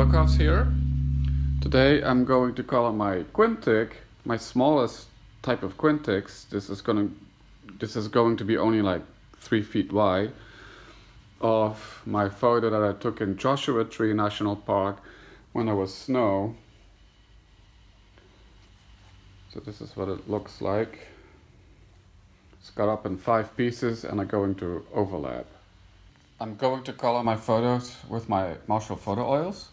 Kerckhoffs here. Today I'm going to color my quintych, my smallest type of quintychs. This is going to be only like 3 feet wide, of my photo that I took in Joshua Tree National Park when there was snow. So this is what it looks like. It's cut up in 5 pieces and I'm going to overlap. I'm going to color my photos with my Marshall photo oils.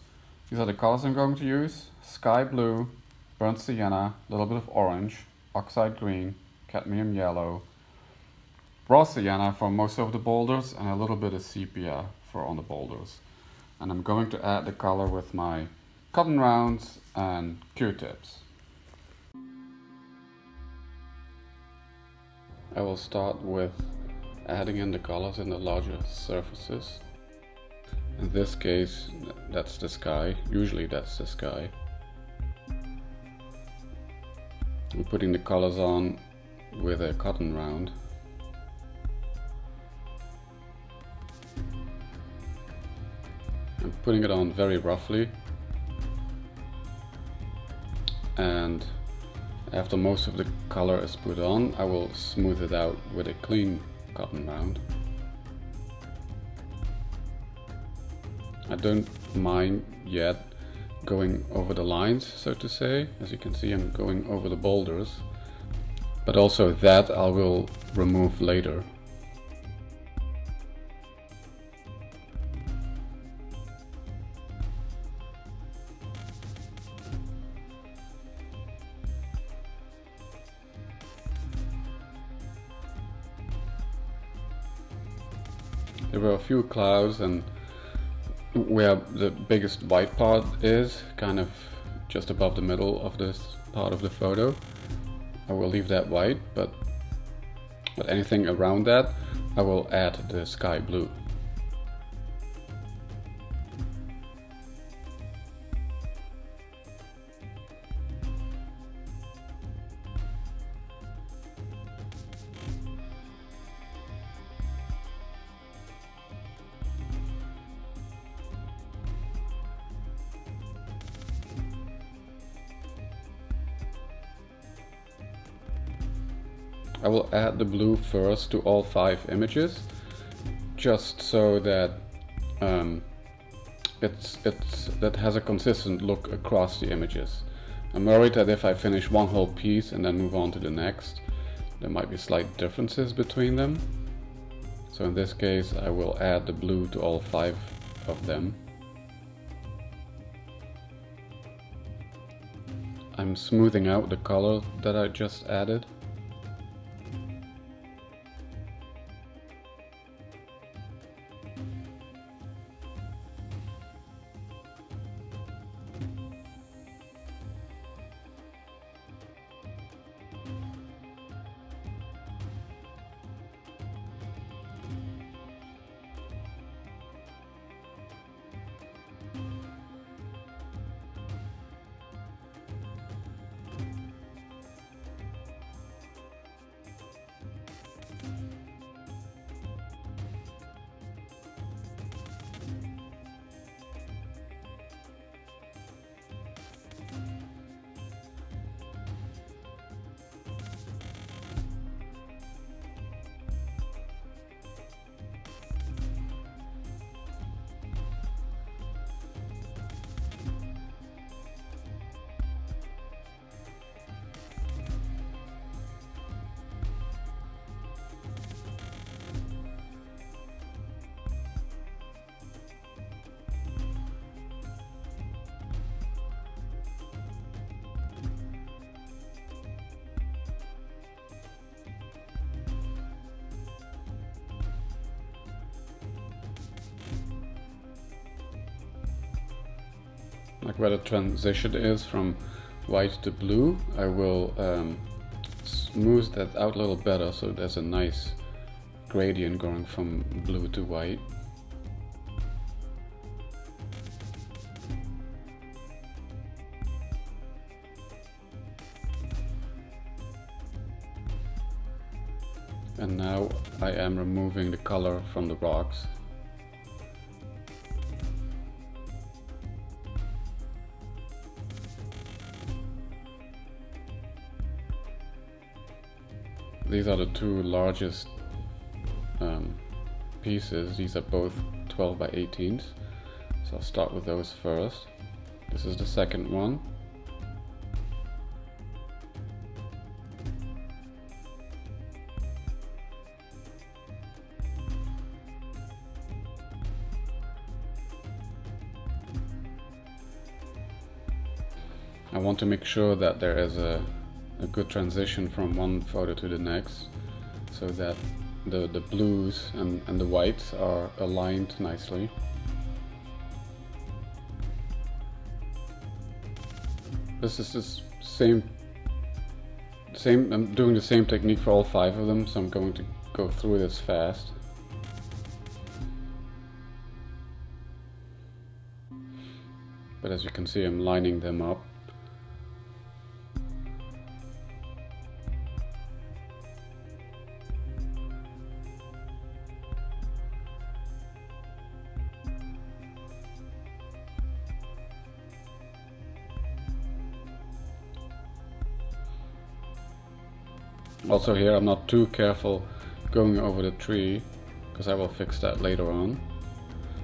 These are the colors I'm going to use: sky blue, burnt sienna, a little bit of orange, oxide green, cadmium yellow, raw sienna for most of the boulders, and a little bit of sepia for on the boulders. And I'm going to add the color with my cotton rounds and Q-tips. I will start with adding in the colors in the larger surfaces. In this case, that's the sky. Usually that's the sky. I'm putting the colors on with a cotton round. I'm putting it on very roughly, and after most of the color is put on, I will smooth it out with a clean cotton round. I don't mind yet going over the lines, so to say. As you can see, I'm going over the boulders, but also that I will remove later. There were a few clouds, and where the biggest white part is, kind of just above the middle of this part of the photo, I will leave that white, but anything around that I will add the sky blue. I will add the blue first to all 5 images, just so that that has a consistent look across the images. I'm worried that if I finish one whole piece and then move on to the next, there might be slight differences between them. So in this case, I will add the blue to all 5 of them. I'm smoothing out the color that I just added. Like where the transition is from white to blue, I will smooth that out a little better, so there's a nice gradient going from blue to white. And now I am removing the color from the rocks. these are the two largest pieces. These are both 12 by 18s. So I'll start with those first. This is the second one. I want to make sure that there is a good transition from one photo to the next, so that the blues and the whites are aligned nicely. This is the same, I'm doing the same technique for all 5 of them, so I'm going to go through this fast. But as you can see, I'm lining them up. Also here I'm not too careful going over the tree, because I will fix that later on.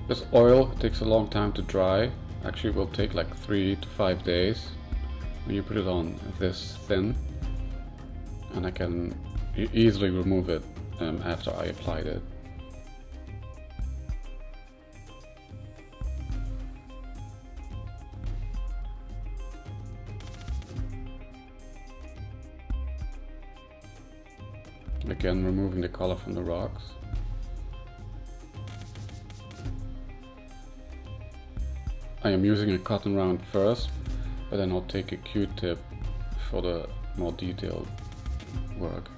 This oil takes a long time to dry. Actually it will take like 3 to 5 days when you put it on this thin, and I can easily remove it after I applied it. Again, removing the color from the rocks. I am using a cotton round first, but then I'll take a Q-tip for the more detailed work.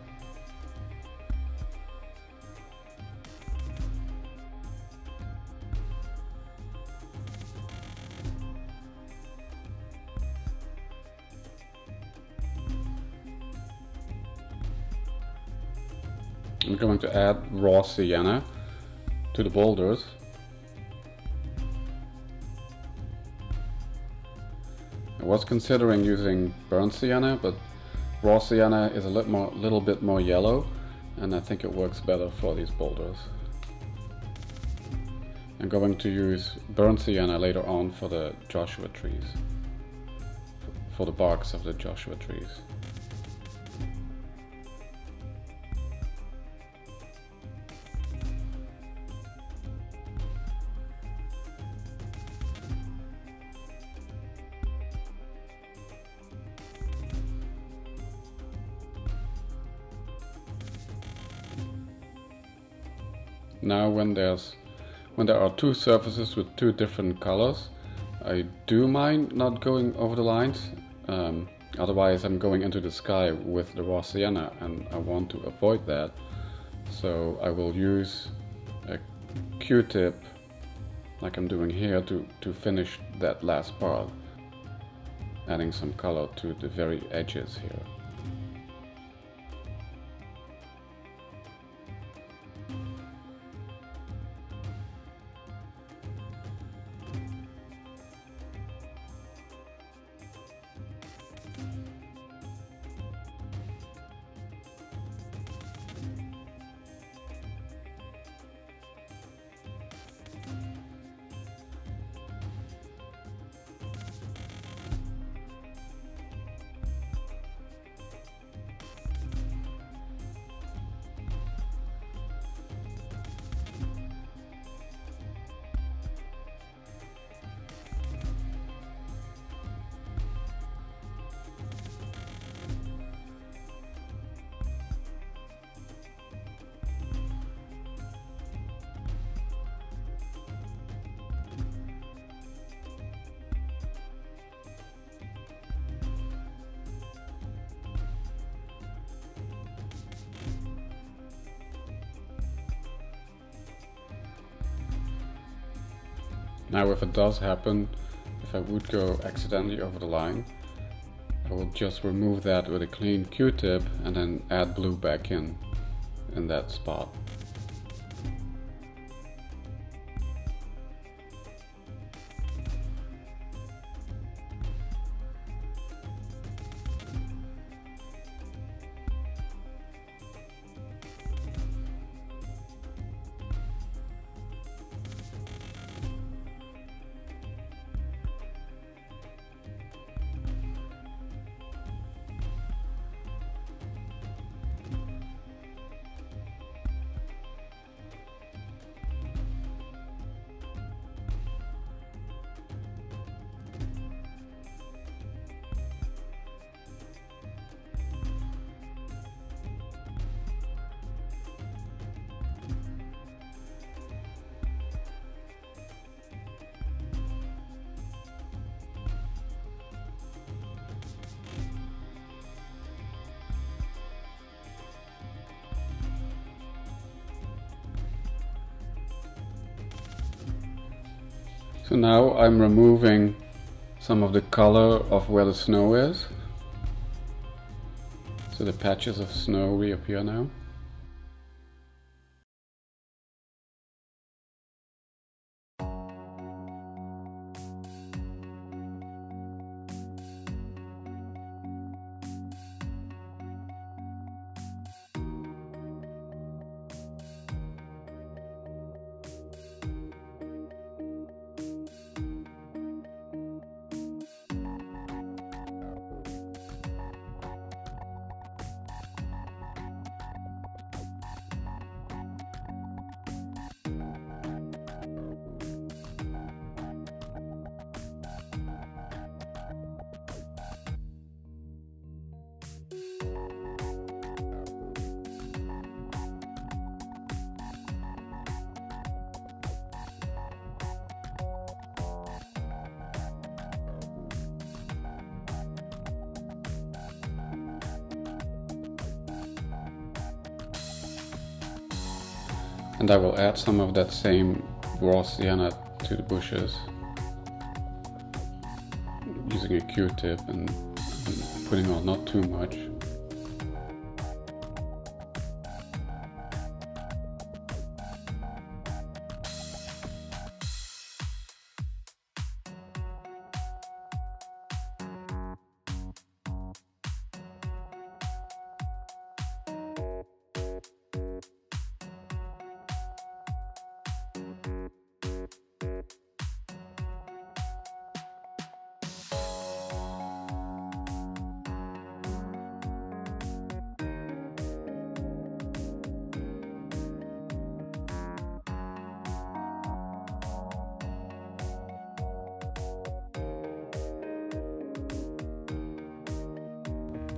I'm going to add raw sienna to the boulders. I was considering using burnt sienna, but raw sienna is a little bit more yellow, and I think it works better for these boulders. I'm going to use burnt sienna later on for the Joshua trees, for the barks of the Joshua trees. Now when there are 2 surfaces with 2 different colors, I do mind not going over the lines, otherwise I'm going into the sky with the raw sienna and I want to avoid that. So I will use a Q-tip like I'm doing here to finish that last part, adding some color to the very edges here. Now if it does happen, if I would go accidentally over the line, I will just remove that with a clean Q-tip and then add blue back in that spot. So now I'm removing some of the color of where the snow is. So the patches of snow reappear now. And I will add some of that same raw sienna to the bushes using a Q-tip and putting on not too much.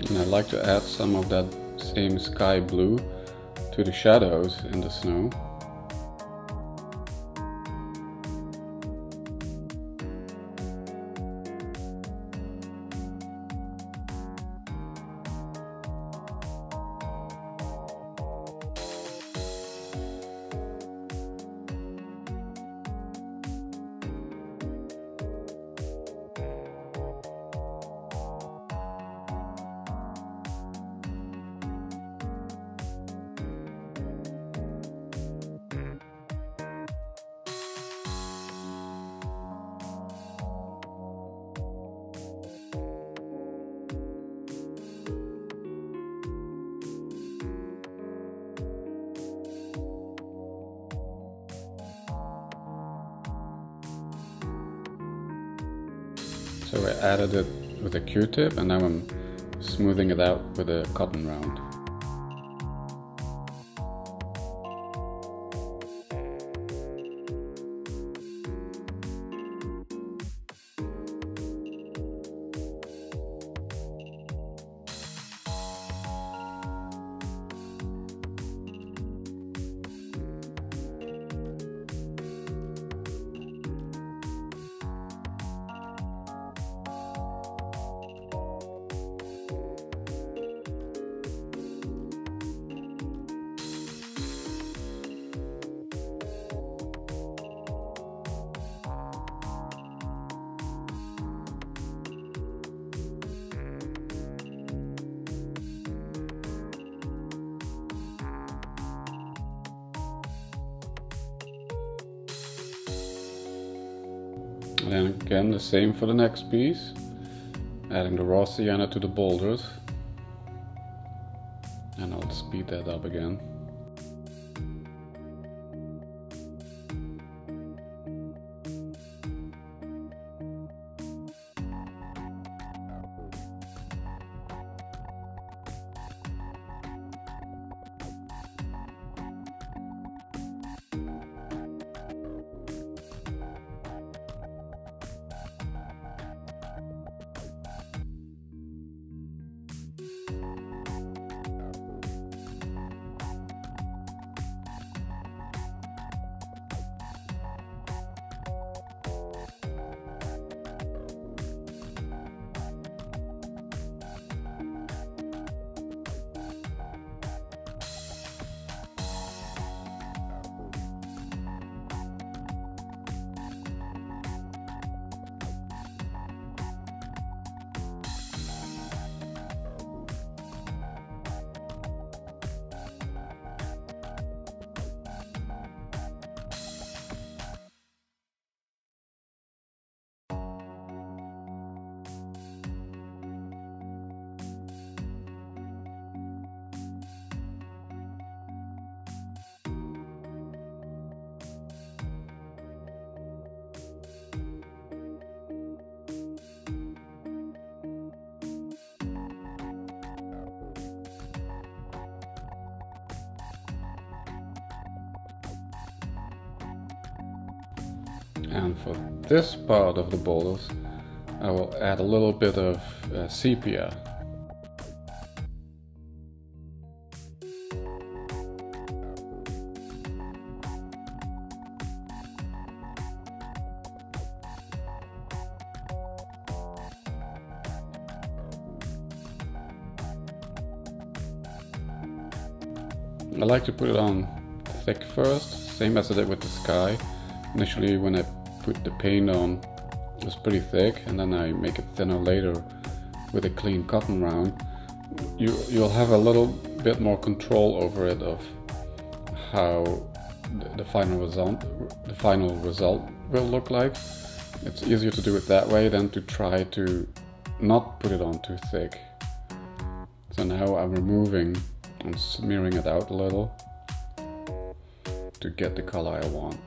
And I like to add some of that same sky blue to the shadows in the snow. So I added it with a Q-tip and now I'm smoothing it out with a cotton round. And then again the same for the next piece, adding the raw sienna to the boulders, and I'll speed that up again. And for this part of the boulders, I will add a little bit of sepia. I like to put it on thick first, same as I did with the sky. Initially when I put the paint on, it was pretty thick, and then I make it thinner later with a clean cotton round. You'll have a little bit more control over it of how the final result will look like. It's easier to do it that way than to try to not put it on too thick. So now I'm removing and smearing it out a little to get the color I want.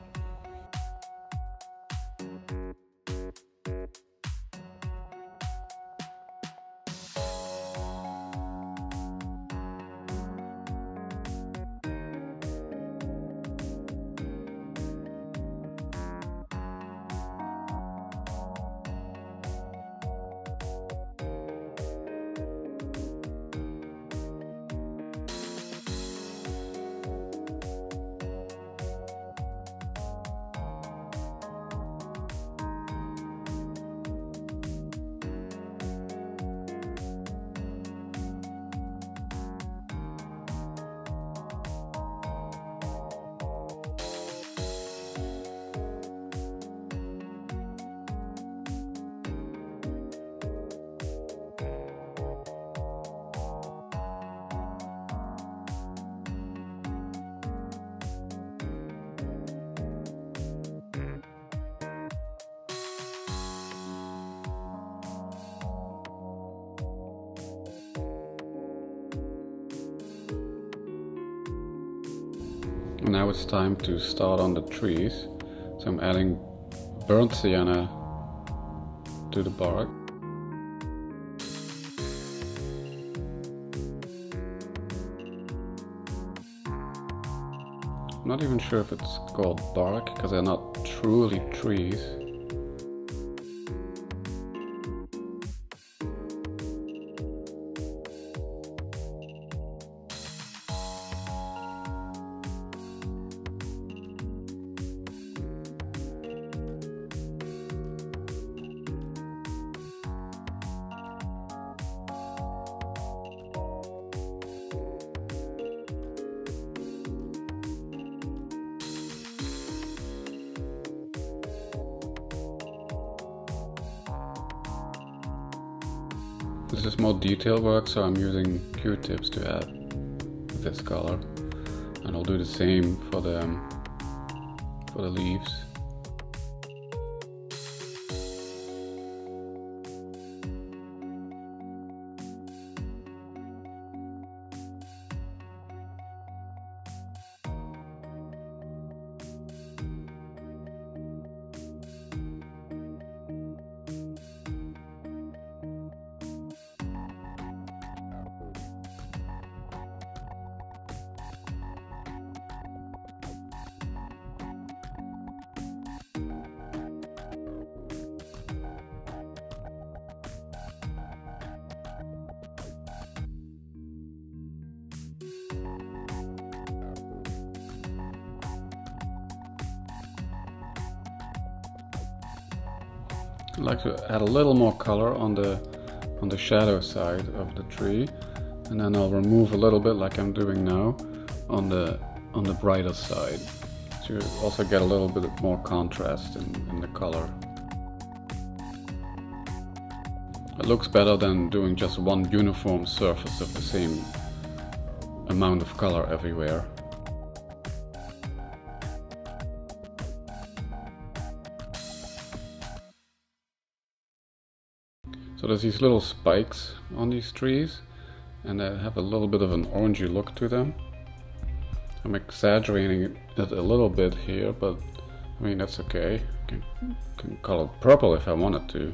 Now it's time to start on the trees. So I'm adding burnt sienna to the bark. I'm not even sure if it's called bark because they're not truly trees. This is more detail work, so I'm using Q-tips to add this color, and I'll do the same for the leaves. I'd like to add a little more color on the shadow side of the tree, and then I'll remove a little bit like I'm doing now on the brighter side to also get a little bit more contrast in the color. It looks better than doing just one uniform surface of the same amount of color everywhere. So there's these little spikes on these trees, and they have a little bit of an orangey look to them. I'm exaggerating it a little bit here, but I mean that's okay. I can color it purple if I wanted to.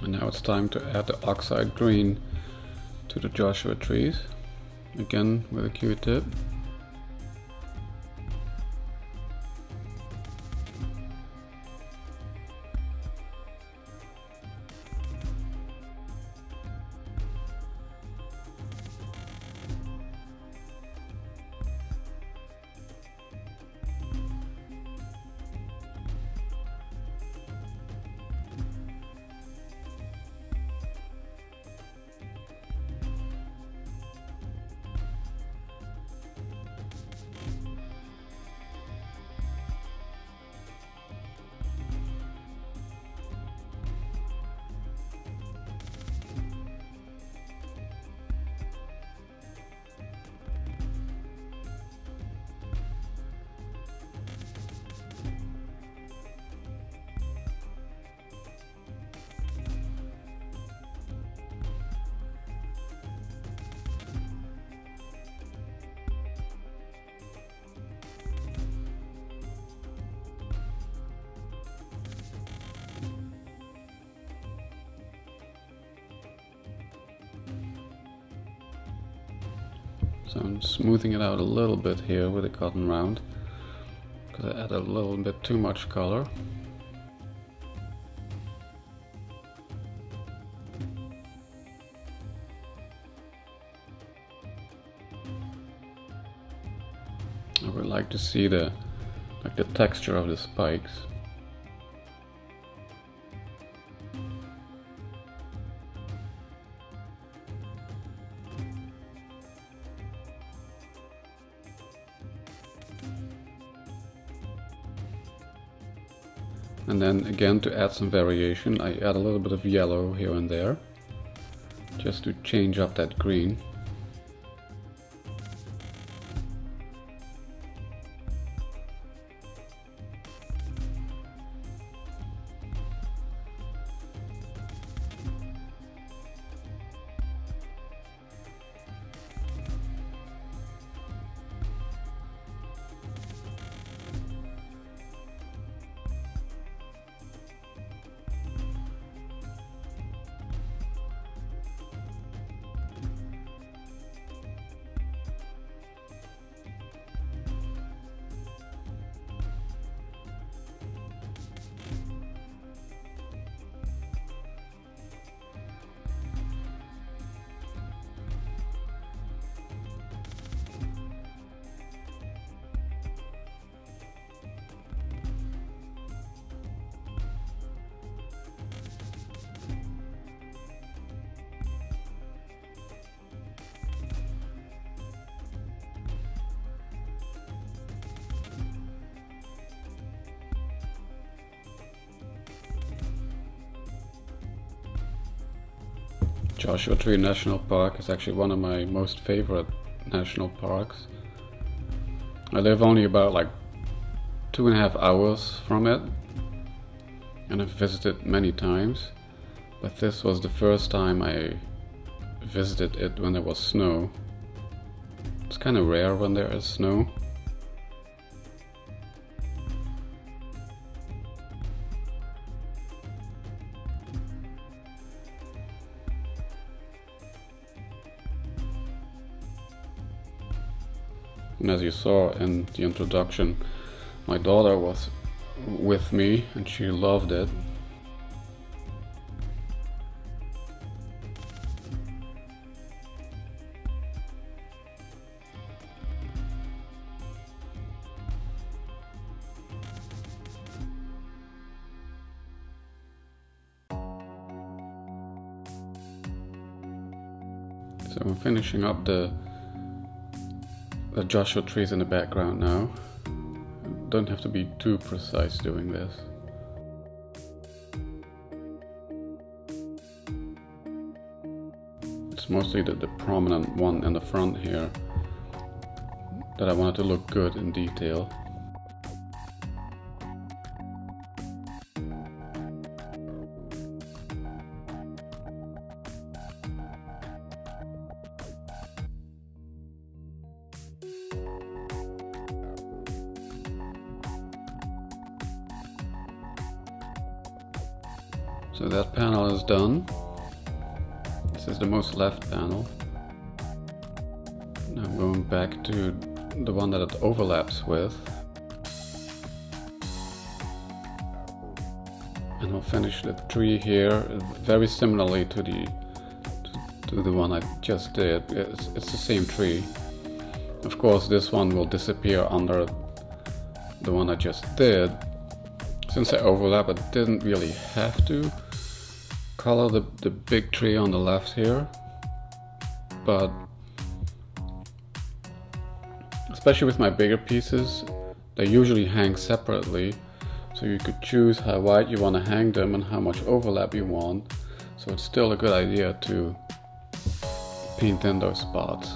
And now it's time to add the oxide green to the Joshua trees, again with a Q-tip. So I'm smoothing it out a little bit here with a cotton round, because I added a little bit too much color. I would like to see the texture of the spikes. And then again, to add some variation, I add a little bit of yellow here and there, just to change up that green. Joshua Tree National Park is actually one of my most favorite national parks. I live only about like 2.5 hours from it, and I've visited many times, but this was the first time I visited it when there was snow. It's kind of rare when there is snow. And as you saw in the introduction, my daughter was with me and she loved it. So I'm finishing up the Joshua trees in the background now. Don't have to be too precise doing this. It's mostly the prominent one in the front here that I wanted to look good in detail. So that panel is done. This is the most left panel. Now I'm going back to the one that it overlaps with. And I'll finish the tree here very similarly to the one I just did. It's the same tree. Of course, this one will disappear under the one I just did. Since I overlap, I didn't really have to color the big tree on the left here, but especially with my bigger pieces, they usually hang separately, so you could choose how wide you want to hang them and how much overlap you want. So it's still a good idea to paint in those spots.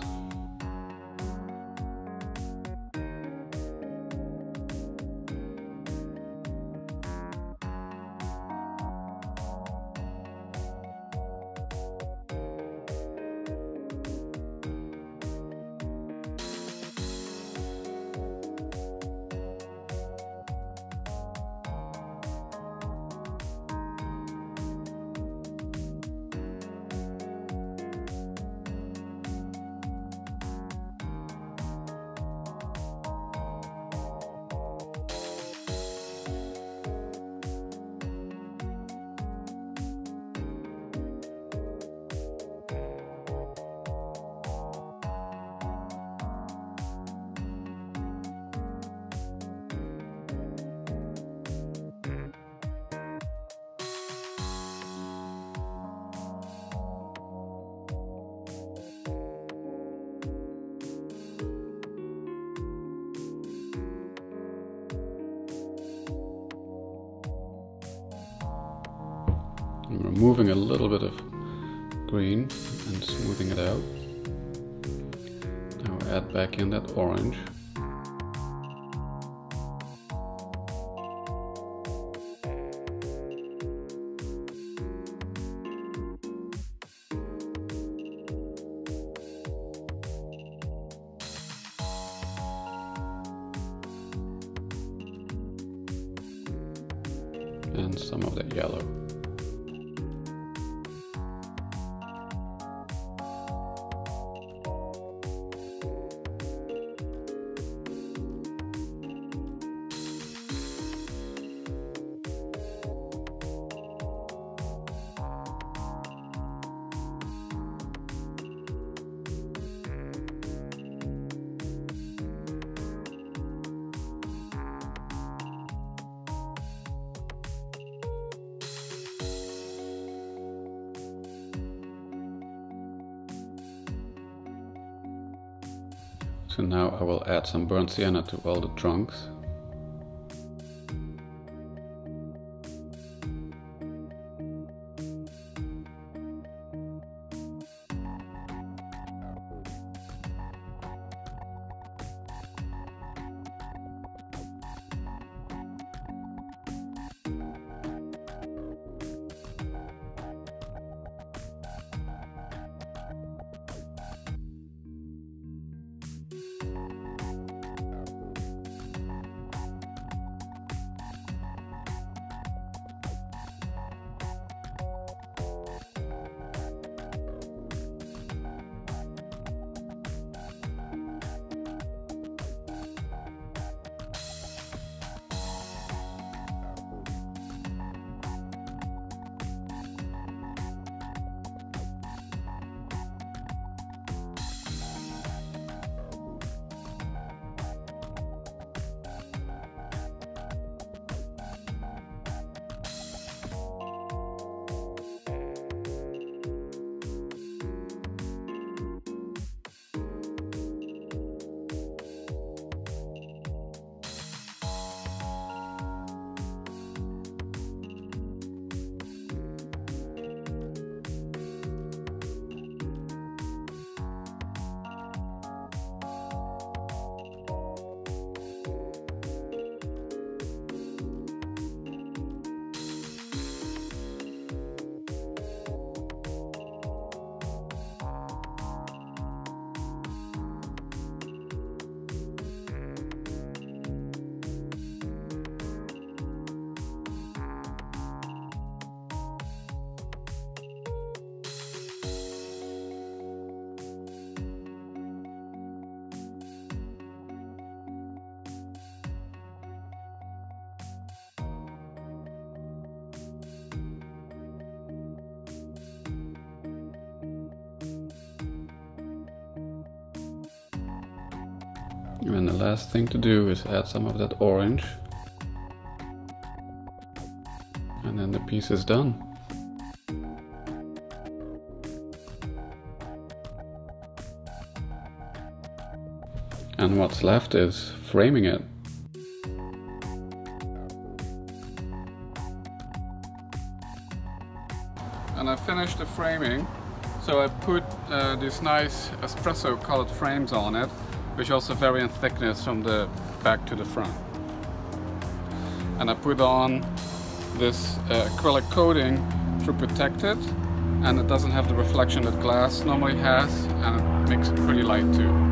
I'm removing a little bit of green and smoothing it out. Now add back in that orange. And some of that yellow. So now I will add some burnt sienna to all the trunks. And then the last thing to do is add some of that orange. And then the piece is done. And what's left is framing it. And I finished the framing. So I put these nice espresso colored frames on it, which also vary in thickness from the back to the front. And I put on this acrylic coating to protect it, and it doesn't have the reflection that glass normally has, and it makes it pretty light too.